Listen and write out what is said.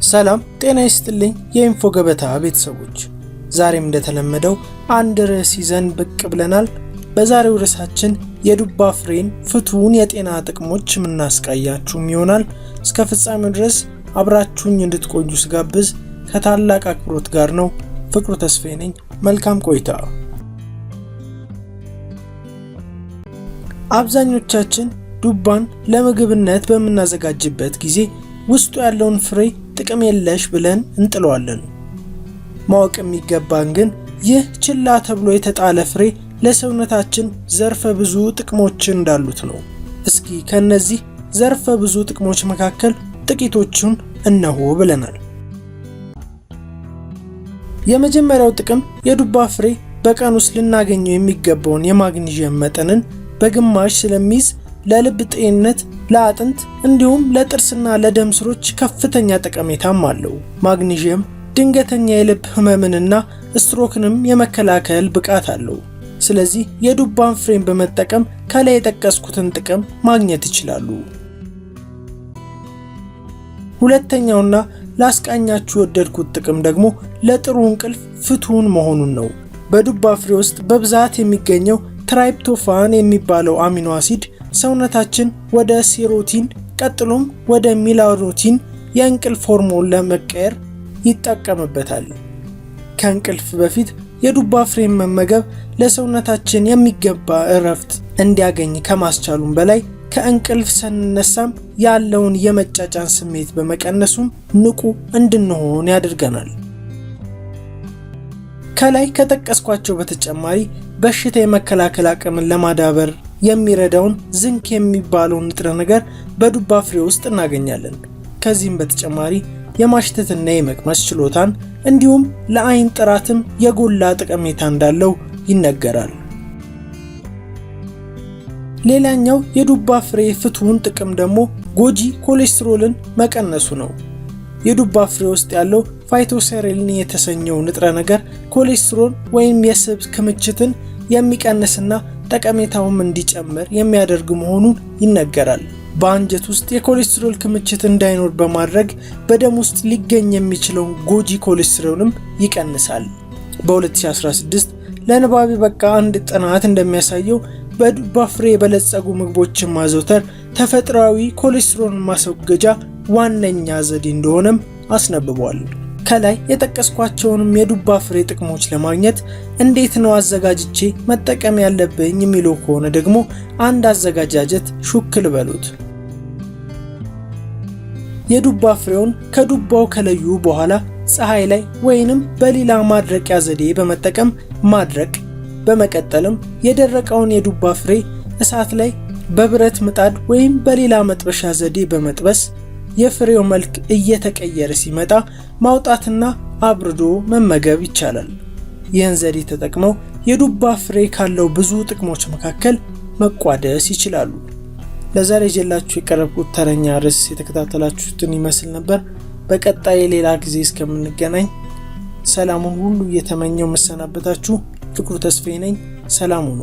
ሰላም ጤና ይስጥልኝ የኢንፎ ገበታ ቤተሰቦች፣ ዛሬም እንደተለመደው አንድ ርዕስ ይዘን ብቅ ብለናል። በዛሬው ርዕሳችን የዱባ ፍሬን ፍቱን የጤና ጥቅሞች ምናስቃያችሁም ይሆናል። እስከ ፍጻሜው ድረስ አብራችሁኝ እንድትቆዩ ስጋብዝ ከታላቅ አክብሮት ጋር ነው። ፍቅሩ ተስፋዬ ነኝ። መልካም ቆይታ። አብዛኞቻችን ዱባን ለምግብነት በመናዘጋጅበት ጊዜ ውስጡ ያለውን ፍሬ ጥቅም የለሽ ብለን እንጥለዋለን። ማወቅ የሚገባን ግን ይህ ችላ ተብሎ የተጣለ ፍሬ ለሰውነታችን ዘርፈ ብዙ ጥቅሞች እንዳሉት ነው። እስኪ ከነዚህ ዘርፈ ብዙ ጥቅሞች መካከል ጥቂቶቹን እነሆ ብለናል። የመጀመሪያው ጥቅም የዱባ ፍሬ በቀን ውስጥ ልናገኘው የሚገባውን የማግኒዥየም መጠንን በግማሽ ስለሚይዝ ለልብ ጤንነት፣ ለአጥንት እንዲሁም ለጥርስና ለደም ስሮች ከፍተኛ ጠቀሜታም አለው። ማግኒዥየም ድንገተኛ የልብ ህመምንና ስትሮክንም የመከላከል ብቃት አለው። ስለዚህ የዱባን ፍሬን በመጠቀም ከላይ የጠቀስኩትን ጥቅም ማግኘት ይችላሉ። ሁለተኛውና ላስቃኛችሁ ወደድኩት ጥቅም ደግሞ ለጥሩ እንቅልፍ ፍቱን መሆኑን ነው። በዱባ ፍሬ ውስጥ በብዛት የሚገኘው ትራይፕቶፋን የሚባለው አሚኖ አሲድ ሰውነታችን ወደ ሴሮቲን ቀጥሎም ወደ ሜላቶኒን የእንቅልፍ ሆርሞን ለመቀየር ይጠቀምበታል። ከእንቅልፍ በፊት የዱባ ፍሬን መመገብ ለሰውነታችን የሚገባ እረፍት እንዲያገኝ ከማስቻሉም በላይ ከእንቅልፍ ስንነሳም ያለውን የመጫጫን ስሜት በመቀነሱም ንቁ እንድንሆን ያደርገናል። ከላይ ከጠቀስኳቸው በተጨማሪ በሽታ የመከላከል አቅምን ለማዳበር የሚረዳውን ዝንክ የሚባለው ንጥረ ነገር በዱባ ፍሬ ውስጥ እናገኛለን። ከዚህም በተጨማሪ የማሽተትና የመቅመስ ችሎታን እንዲሁም ለአይን ጥራትም የጎላ ጠቀሜታ እንዳለው ይነገራል። ሌላኛው የዱባ ፍሬ ፍቱን ጥቅም ደግሞ ጎጂ ኮሌስትሮልን መቀነሱ ነው። የዱባ ፍሬ ውስጥ ያለው ፋይቶሴሬሊን የተሰኘው ንጥረ ነገር ኮሌስትሮል ወይም የስብ ክምችትን የሚቀንስና ጠቀሜታውም እንዲጨምር የሚያደርግ መሆኑን ይነገራል። በአንጀት ውስጥ የኮሌስትሮል ክምችት እንዳይኖር በማድረግ በደም ውስጥ ሊገኝ የሚችለውን ጎጂ ኮሌስትሮልም ይቀንሳል። በ2016 ለንባብ በቃ አንድ ጥናት እንደሚያሳየው በዱባ ፍሬ የበለጸጉ ምግቦችን ማዘውተር ተፈጥሯዊ ኮሌስትሮል ማስወገጃ ዋነኛ ዘዴ እንደሆነም አስነብቧል። ከላይ የጠቀስኳቸውንም የዱባ ፍሬ ጥቅሞች ለማግኘት እንዴት ነው አዘጋጅቼ መጠቀም ያለብኝ የሚለው ከሆነ ደግሞ አንድ አዘጋጃጀት ሹክ ልበሉት። የዱባ ፍሬውን ከዱባው ከለዩ በኋላ ፀሐይ ላይ ወይንም በሌላ ማድረቂያ ዘዴ በመጠቀም ማድረቅ፣ በመቀጠልም የደረቀውን የዱባ ፍሬ እሳት ላይ በብረት ምጣድ ወይም በሌላ መጥበሻ ዘዴ በመጥበስ የፍሬው መልክ እየተቀየረ ሲመጣ ማውጣትና አብርዶ መመገብ ይቻላል። ይህን ዘዴ ተጠቅመው የዱባ ፍሬ ካለው ብዙ ጥቅሞች መካከል መቋደስ ይችላሉ። ለዛሬ ይዤላችሁ የቀረብኩት ተረኛ ርዕስ የተከታተላችሁትን ይመስል ነበር። በቀጣይ ሌላ ጊዜ እስከምንገናኝ ሰላሙን ሁሉ እየተመኘው መሰናበታችሁ ፍቅሩ ተስፋዬ ነኝ። ሰላም ሁኑ።